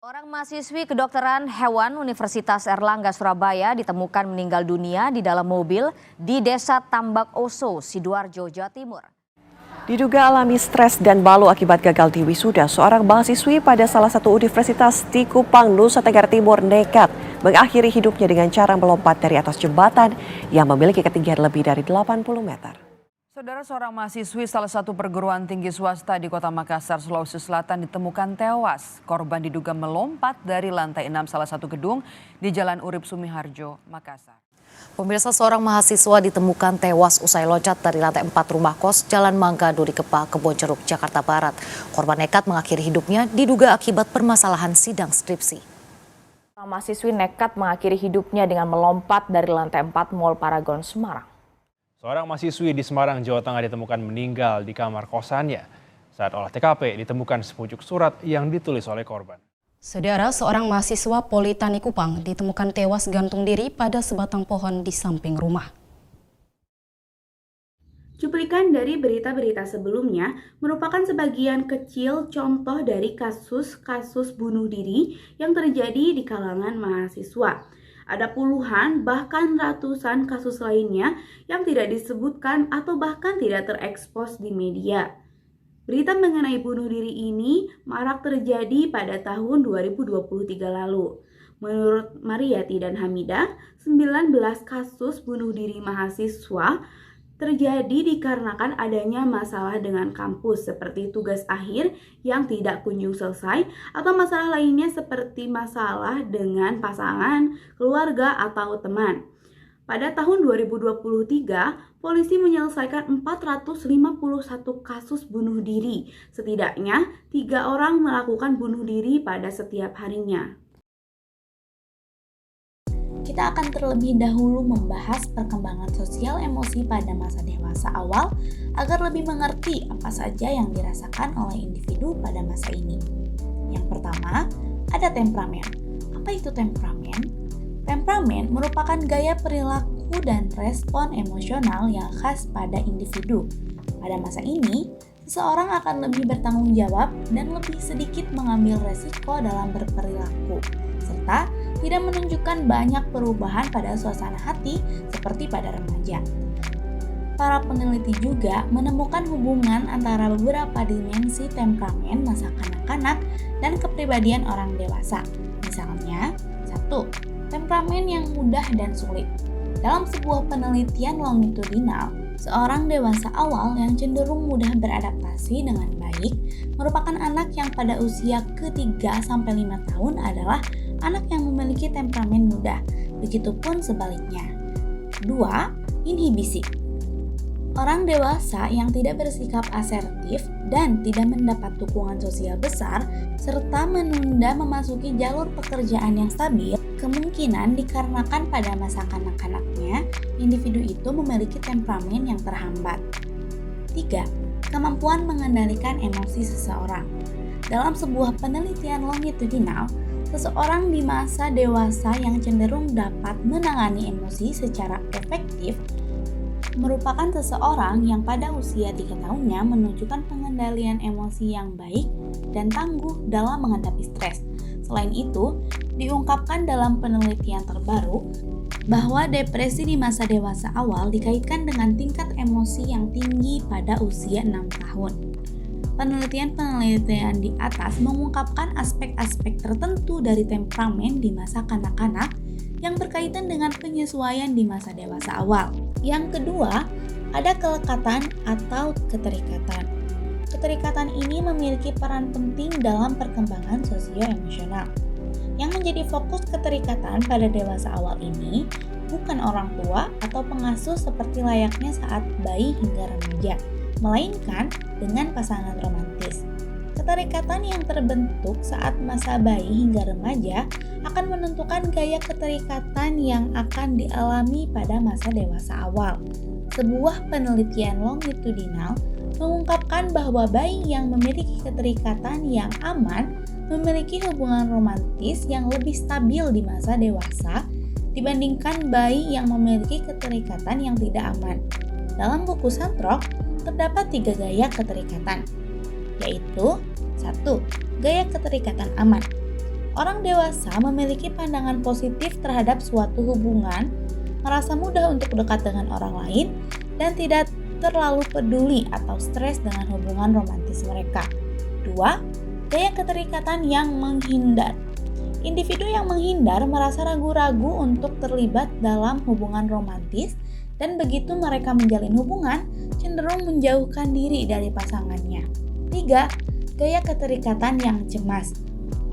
Orang mahasiswi kedokteran hewan Universitas Erlangga Surabaya ditemukan meninggal dunia di dalam mobil di Desa Tambak Oso, Sidoarjo, Jawa Timur. Diduga alami stres dan malu akibat gagal di wisuda, seorang mahasiswi pada salah satu universitas di Kupang, Nusa Tenggara Timur nekat mengakhiri hidupnya dengan cara melompat dari atas jembatan yang memiliki ketinggian lebih dari 80 meter. Saudara, seorang mahasiswi salah satu perguruan tinggi swasta di Kota Makassar, Sulawesi Selatan ditemukan tewas. Korban diduga melompat dari lantai 6 salah satu gedung di Jalan Urip Sumiharjo, Makassar. Pemirsa, seorang mahasiswa ditemukan tewas usai loncat dari lantai 4 rumah kos Jalan Mangga Durikepa, Kebonjeruk, Jakarta Barat. Korban nekat mengakhiri hidupnya diduga akibat permasalahan sidang skripsi. Mahasiswi nekat mengakhiri hidupnya dengan melompat dari lantai 4 Mall Paragon, Semarang. Seorang mahasiswi di Semarang, Jawa Tengah ditemukan meninggal di kamar kosannya. Saat olah TKP ditemukan sepucuk surat yang ditulis oleh korban. Saudara, seorang mahasiswa Politeknik Kupang ditemukan tewas gantung diri pada sebatang pohon di samping rumah. Cuplikan dari berita-berita sebelumnya merupakan sebagian kecil contoh dari kasus-kasus bunuh diri yang terjadi di kalangan mahasiswa. Ada puluhan bahkan ratusan kasus lainnya yang tidak disebutkan atau bahkan tidak terekspos di media. Berita mengenai bunuh diri ini marak terjadi pada tahun 2023 lalu. Menurut Mariyati dan Hamidah, 19 kasus bunuh diri mahasiswa terjadi dikarenakan adanya masalah dengan kampus seperti tugas akhir yang tidak kunjung selesai atau masalah lainnya seperti masalah dengan pasangan, keluarga, atau teman. Pada tahun 2023, polisi menyelesaikan 451 kasus bunuh diri. Setidaknya 3 orang melakukan bunuh diri pada setiap harinya. Kita akan terlebih dahulu membahas perkembangan sosial emosi pada masa dewasa awal agar lebih mengerti apa saja yang dirasakan oleh individu pada masa ini. Yang pertama, ada temperamen. Apa itu temperamen? Temperamen merupakan gaya perilaku dan respon emosional yang khas pada individu. Pada masa ini, seseorang akan lebih bertanggung jawab dan lebih sedikit mengambil resiko dalam berperilaku, serta tidak menunjukkan banyak perubahan pada suasana hati seperti pada remaja. Para peneliti juga menemukan hubungan antara beberapa dimensi temperamen masa kanak-kanak dan kepribadian orang dewasa. Misalnya, 1. Temperamen yang mudah dan sulit. Dalam sebuah penelitian longitudinal, seorang dewasa awal yang cenderung mudah beradaptasi dengan baik merupakan anak yang pada usia ke-3-5 tahun adalah anak yang memiliki temperamen mudah, begitupun sebaliknya. 2. Inhibisi. Orang dewasa yang tidak bersikap asertif dan tidak mendapat dukungan sosial besar, serta menunda memasuki jalur pekerjaan yang stabil, kemungkinan dikarenakan pada masa kanak-kanaknya, individu itu memiliki temperamen yang terhambat. 3. Kemampuan mengendalikan emosi seseorang. Dalam sebuah penelitian longitudinal, seseorang di masa dewasa yang cenderung dapat menangani emosi secara efektif merupakan seseorang yang pada usia 3 tahunnya menunjukkan pengendalian emosi yang baik dan tangguh dalam menghadapi stres. Selain itu, diungkapkan dalam penelitian terbaru bahwa depresi di masa dewasa awal dikaitkan dengan tingkat emosi yang tinggi pada usia 6 tahun. Penelitian-penelitian di atas mengungkapkan aspek-aspek tertentu dari temperamen di masa kanak-kanak yang berkaitan dengan penyesuaian di masa dewasa awal. Yang kedua, ada kelekatan atau keterikatan. Keterikatan ini memiliki peran penting dalam perkembangan sosio-emosional. Yang menjadi fokus keterikatan pada dewasa awal ini bukan orang tua atau pengasuh seperti layaknya saat bayi hingga remaja, melainkan dengan pasangan romantis. Keterikatan yang terbentuk saat masa bayi hingga remaja akan menentukan gaya keterikatan yang akan dialami pada masa dewasa awal. Sebuah penelitian longitudinal mengungkapkan bahwa bayi yang memiliki keterikatan yang aman memiliki hubungan romantis yang lebih stabil di masa dewasa dibandingkan bayi yang memiliki keterikatan yang tidak aman. Dalam buku Santrok, terdapat 3 gaya keterikatan, yaitu 1. Gaya keterikatan aman. Orang dewasa memiliki pandangan positif terhadap suatu hubungan, merasa mudah untuk dekat dengan orang lain, dan tidak terlalu peduli atau stres dengan hubungan romantis mereka. 2. Gaya keterikatan yang menghindar. Individu yang menghindar merasa ragu-ragu untuk terlibat dalam hubungan romantis, dan begitu mereka menjalin hubungan, cenderung menjauhkan diri dari pasangannya. 3. Gaya keterikatan yang cemas.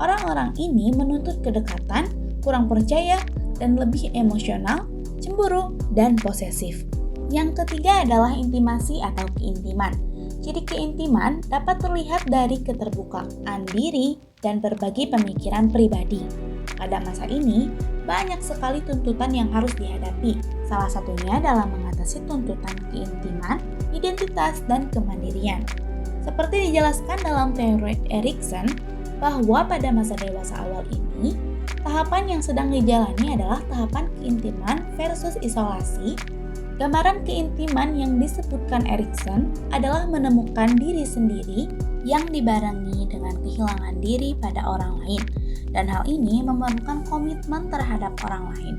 Orang-orang ini menuntut kedekatan, kurang percaya, dan lebih emosional, cemburu, dan posesif. Yang ketiga adalah intimasi atau keintiman. Ciri keintiman dapat terlihat dari keterbukaan diri dan berbagi pemikiran pribadi. Pada masa ini, banyak sekali tuntutan yang harus dihadapi. Salah satunya dalam mengatasi tuntutan keintiman, identitas, dan kemandirian. Seperti dijelaskan dalam teori Erikson, bahwa pada masa dewasa awal ini, tahapan yang sedang dijalani adalah tahapan keintiman versus isolasi. Gambaran keintiman yang disebutkan Erikson adalah menemukan diri sendiri yang dibarengi dengan kehilangan diri pada orang lain, dan hal ini memerlukan komitmen terhadap orang lain.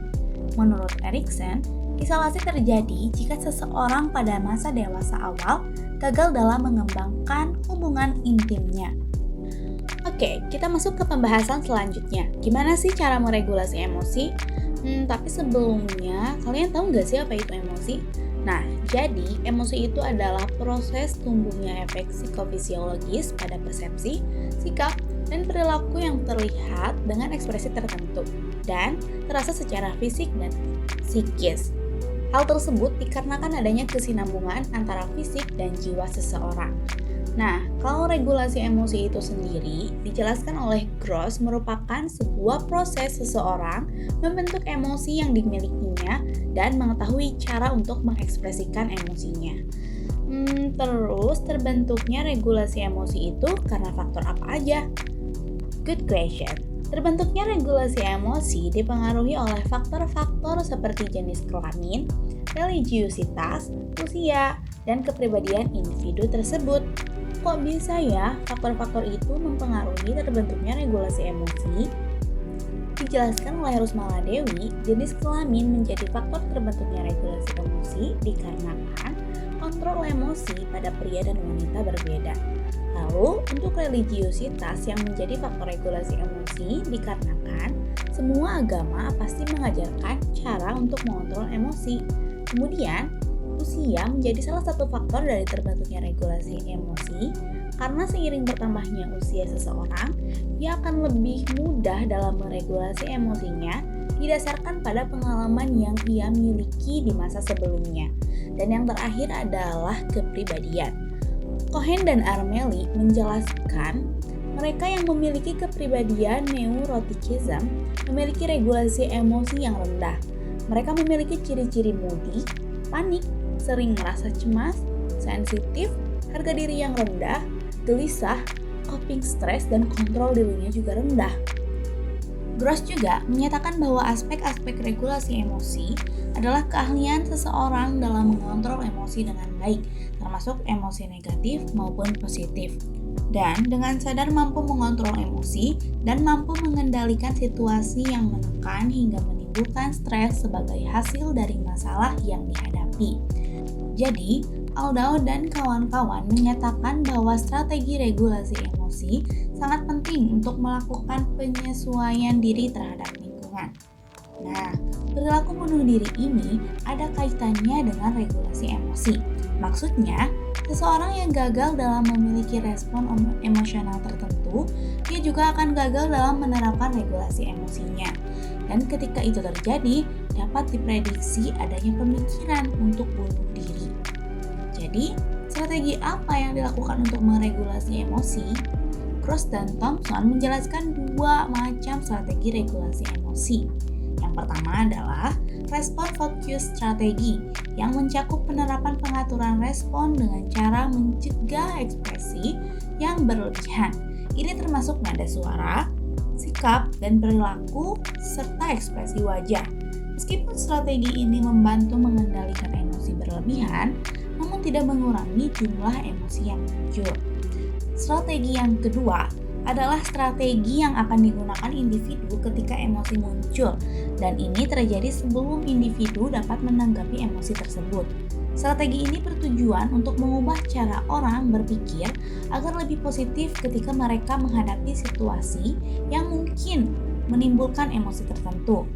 Menurut Erikson, isolasi terjadi jika seseorang pada masa dewasa awal gagal dalam mengembangkan hubungan intimnya. Oke, kita masuk ke pembahasan selanjutnya. Gimana sih cara meregulasi emosi? Tapi sebelumnya, kalian tahu nggak sih apa itu emosi? Nah, jadi emosi itu adalah proses tumbuhnya efek psikofisiologis pada persepsi, sikap, dan perilaku yang terlihat dengan ekspresi tertentu dan terasa secara fisik dan psikis. Hal tersebut dikarenakan adanya kesinambungan antara fisik dan jiwa seseorang. Nah, kalau regulasi emosi itu sendiri dijelaskan oleh Gross merupakan sebuah proses seseorang membentuk emosi yang dimilikinya dan mengetahui cara untuk mengekspresikan emosinya. Terus terbentuknya regulasi emosi itu karena faktor apa aja? Good question. Terbentuknya regulasi emosi dipengaruhi oleh faktor-faktor seperti jenis kelamin, religiusitas, usia, dan kepribadian individu tersebut. Kok bisa ya faktor-faktor itu mempengaruhi terbentuknya regulasi emosi? Dijelaskan oleh Rusmala Dewi, jenis kelamin menjadi faktor terbentuknya regulasi emosi dikarenakan kontrol emosi pada pria dan wanita berbeda. Lalu, untuk religiusitas yang menjadi faktor regulasi emosi dikarenakan semua agama pasti mengajarkan cara untuk mengontrol emosi. Kemudian, usia menjadi salah satu faktor dari terbentuknya regulasi emosi karena seiring bertambahnya usia seseorang, ia akan lebih mudah dalam meregulasi emosinya didasarkan pada pengalaman yang ia miliki di masa sebelumnya. Dan yang terakhir adalah kepribadian. Cohen dan Armeli menjelaskan mereka yang memiliki kepribadian neuroticism memiliki regulasi emosi yang rendah. Mereka memiliki ciri-ciri moody, panik, sering merasa cemas, sensitif, harga diri yang rendah, gelisah, coping stres, dan kontrol dirinya juga rendah. Gross juga menyatakan bahwa aspek-aspek regulasi emosi adalah keahlian seseorang dalam mengontrol emosi dengan baik, termasuk emosi negatif maupun positif. Dan dengan sadar mampu mengontrol emosi dan mampu mengendalikan situasi yang menekan hingga menimbulkan stres sebagai hasil dari masalah yang dihadapi. Jadi, Aldao dan kawan-kawan menyatakan bahwa strategi regulasi emosi sangat penting untuk melakukan penyesuaian diri terhadap lingkungan. Nah, perilaku bunuh diri ini ada kaitannya dengan regulasi emosi. Maksudnya, seseorang yang gagal dalam memiliki respon emosional tertentu, dia juga akan gagal dalam menerapkan regulasi emosinya. Dan ketika itu terjadi, dapat diprediksi adanya pemikiran untuk bunuh diri. Jadi, strategi apa yang dilakukan untuk meregulasi emosi? Gross dan Thompson menjelaskan dua macam strategi regulasi emosi. Yang pertama adalah respon focus strategi yang mencakup penerapan pengaturan respon dengan cara mencegah ekspresi yang berlebihan. Ini termasuk nada suara, sikap, dan perilaku, serta ekspresi wajah. Meskipun strategi ini membantu mengendalikan emosi berlebihan, namun tidak mengurangi jumlah emosi yang muncul. Strategi yang kedua adalah strategi yang akan digunakan individu ketika emosi muncul, dan ini terjadi sebelum individu dapat menanggapi emosi tersebut. Strategi ini bertujuan untuk mengubah cara orang berpikir agar lebih positif ketika mereka menghadapi situasi yang mungkin menimbulkan emosi tertentu.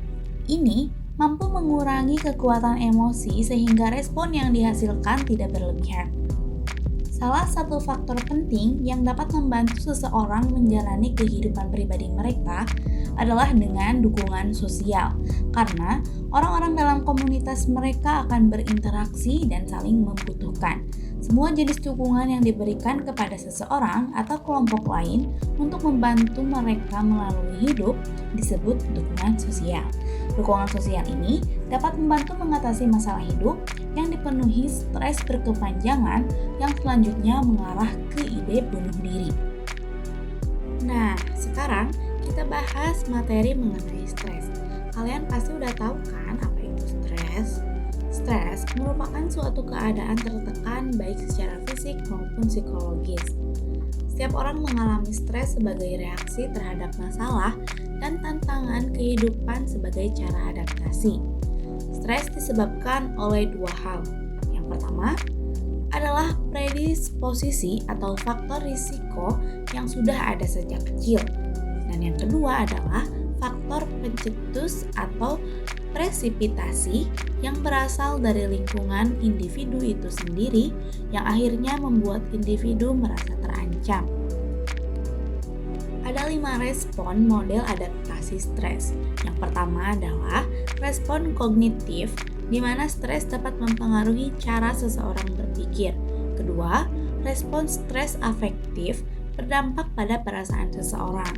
Ini mampu mengurangi kekuatan emosi sehingga respon yang dihasilkan tidak berlebihan. Salah satu faktor penting yang dapat membantu seseorang menjalani kehidupan pribadi mereka adalah dengan dukungan sosial, karena orang-orang dalam komunitas mereka akan berinteraksi dan saling membutuhkan. Semua jenis dukungan yang diberikan kepada seseorang atau kelompok lain untuk membantu mereka melalui hidup disebut dukungan sosial. Dukungan sosial ini dapat membantu mengatasi masalah hidup yang dipenuhi stres berkepanjangan yang selanjutnya mengarah ke ide bunuh diri. Nah, sekarang kita bahas materi mengenai stres. Kalian pasti udah tahu kan apa itu stres? Stres merupakan suatu keadaan tertekan baik secara fisik maupun psikologis. Setiap orang mengalami stres sebagai reaksi terhadap masalah dan tantangan kehidupan sebagai cara adaptasi. Stres disebabkan oleh dua hal. Yang pertama adalah predisposisi atau faktor risiko yang sudah ada sejak kecil. Dan yang kedua adalah faktor pencetus atau presipitasi yang berasal dari lingkungan individu itu sendiri yang akhirnya membuat individu merasa terancam. Ada 5 respon model adaptasi stres. Yang pertama adalah respon kognitif, di mana stres dapat mempengaruhi cara seseorang berpikir. Kedua, respon stres afektif berdampak pada perasaan seseorang.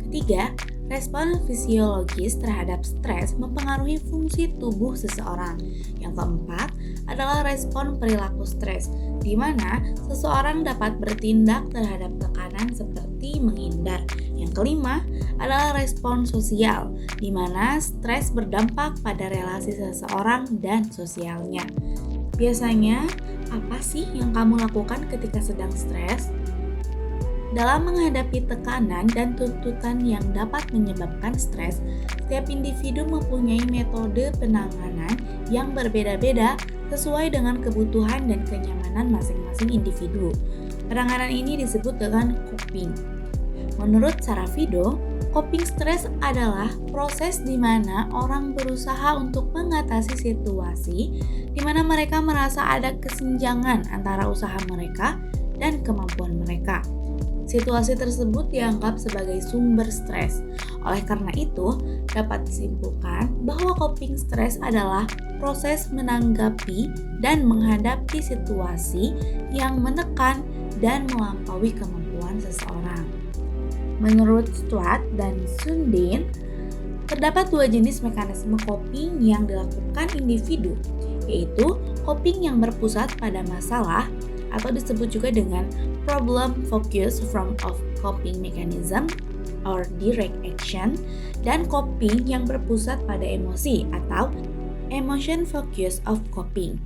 Ketiga, respon fisiologis terhadap stres mempengaruhi fungsi tubuh seseorang. Yang keempat adalah respon perilaku stres, di mana seseorang dapat bertindak terhadap tekanan seperti menghindar. Yang kelima adalah respon sosial, di mana stres berdampak pada relasi seseorang dan sosialnya. Biasanya, apa sih yang kamu lakukan ketika sedang stres? Dalam menghadapi tekanan dan tuntutan yang dapat menyebabkan stres, setiap individu mempunyai metode penanganan yang berbeda-beda sesuai dengan kebutuhan dan kenyamanan masing-masing individu. Penanganan ini disebut dengan coping. Menurut Sarafido, coping stres adalah proses di mana orang berusaha untuk mengatasi situasi di mana mereka merasa ada kesenjangan antara usaha mereka dan kemampuan mereka. Situasi tersebut dianggap sebagai sumber stres. Oleh karena itu, dapat disimpulkan bahwa coping stres adalah proses menanggapi dan menghadapi situasi yang menekan dan melampaui kemampuan seseorang. Menurut Stuart dan Sundin, terdapat 2 jenis mekanisme coping yang dilakukan individu, yaitu coping yang berpusat pada masalah atau disebut juga dengan problem focus form of coping mechanism or direct action, dan coping yang berpusat pada emosi atau emotion focus of coping.